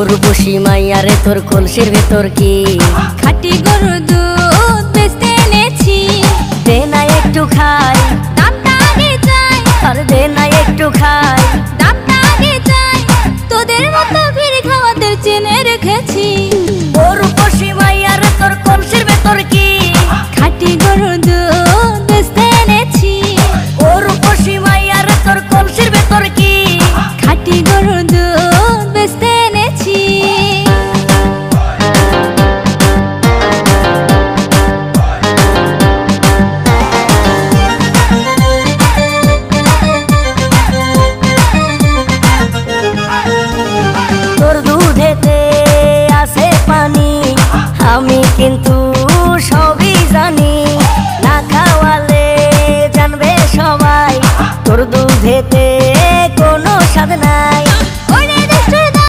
উর্বশী মাইয়ারে তোর কলসির ভেতর কি খাঁটি গরুর দুধ বেচতে এনেছি। দে না একটু খাই, দামটা আগে চাই, আর দে না একটু খাই। দামটা আগে চাই, তোদের মতো ভিড় খাওয়াদের চেনে রেখেছি। উর্বশী মাইয়ারে তোর কলসির ভেতর কি খাঁটি গরুর দুধ বেচতে এনেছি। উর্বশী মাইয়ারে তোর কলসির ভেতর কি খাঁটি গরুর দুধ বেচতে এনেছি। তোর দুধেতে আছে পানি, আমি কিন্তু সবই জানি। না খাওয়ালে জানবে সবাই তোর দুধেতে কোনো স্বাদ নাই।